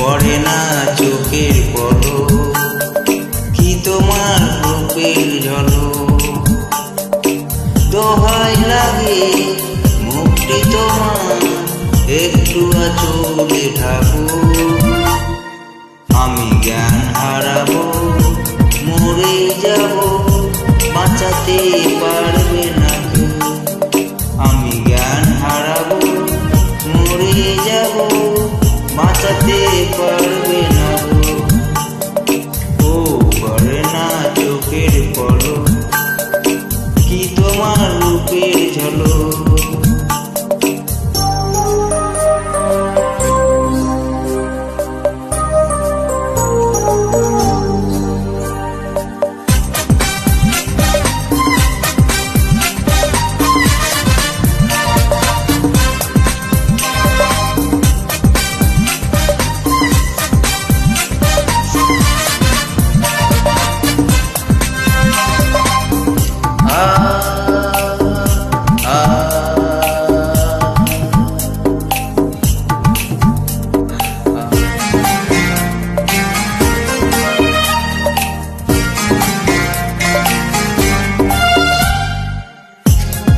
পড়ে না চোখের পলক, কি তোমার রূপের ঝলক। দোহাই লাগে মুক্তি তোমার, একটু আঁচলে ঢাকো। আমি জ্ঞান হারাবো, মরে যাব, বাঁচাতে পারবে না কেউ। আমি জ্ঞান হারাবো, মরে যাব, বাঁচাতে পারবে না কেউ। ও পড়ে না চোখের পলক, কি তোমার রূপের ঝলক।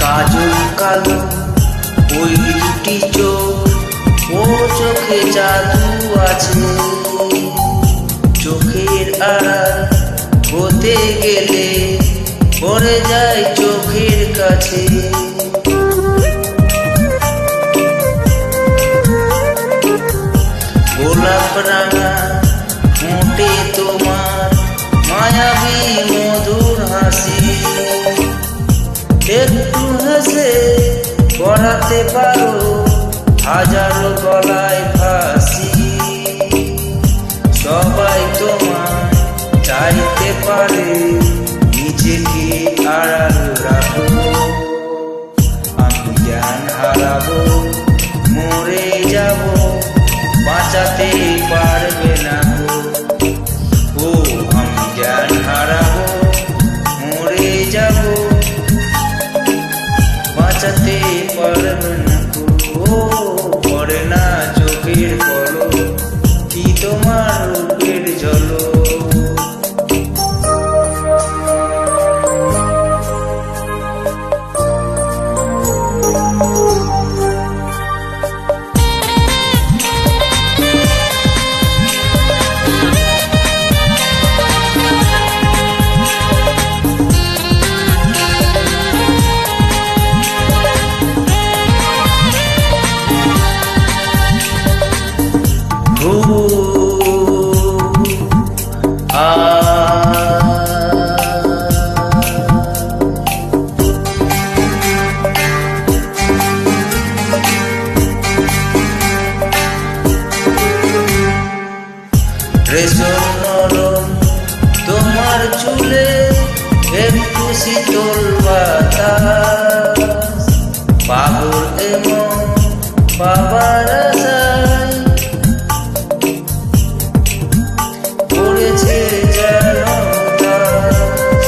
কাজল কালো ওই দুটি চোখ, ও চোখে জাদু আছে। চোখের আড়াল হতে গেলে পড়ে যায় চোখের কাছে। গোলাপ রাঙা মোটে তোমার মায়াবী মধুর হাসি। একটু হেসে পড়াতে পারো হাজারো গলায় ফাঁসি। সবাই তোমার চাইতে পারে, নিজেকে আড়াল রাখো। আমি জ্ঞান হারাবো, মরে যাব, বাঁচাতে পারবে না ও। আমি জ্ঞান হারাবো, মরে যাব, বাঁচাতে পারবে না ও। পড়ে না চোখের পলক, কি তোমার রূপের ঝলক। রেশম নরম তোমার চুলে, একটু শীতল বাতাস। পাগল এমন বাবার আশায় পড়েছে যেন দাস।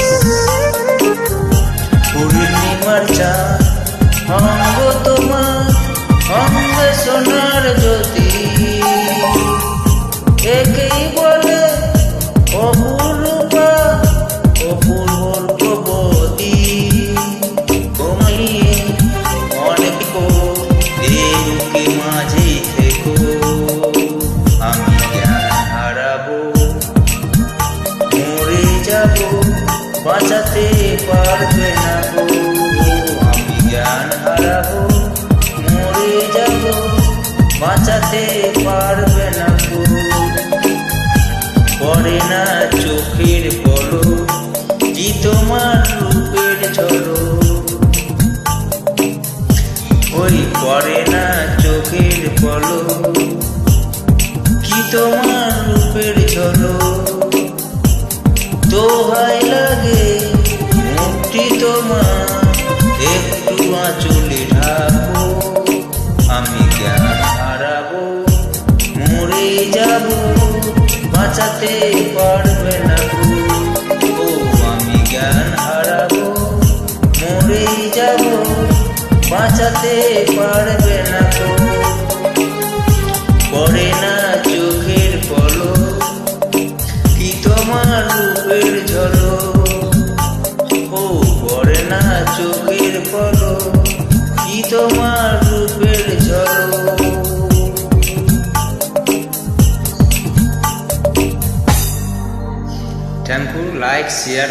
পূর্ণিমার চাঁদ অঙ্গ তোমার, অঙ্গে সোনার জ্যোতি। একেই বলে অপূর্বা, অপূর্ব রূপবতী। ঘুমিয়ে অনেক বুকে মাঝে থেকো। আমি জ্ঞান হারাবো, মরে যাব, বাঁচাতে পারবে না গো। আমি জ্ঞান হারাবো, মরে যাব, বাঁচাতে পারবে না গো। পড়ে না চোখের পলক, কি তোমার রূপের ঝলক। ওই পড়ে না চোখের পলক, কি তোমার রূপের ঝলক। দোহাই লাগে মুক্তি তোমার, একটু আঁচলে ঢাকো। আমি জ্ঞান হারাবো, মরে যাব, বাঁচাতে পারবে না ও। আমি জ্ঞান হারাবো, মরে যাব, বাঁচাতে পারবে না তো। পড়ে না চোখের থ্যাংক ইউ, লাইক শেয়ার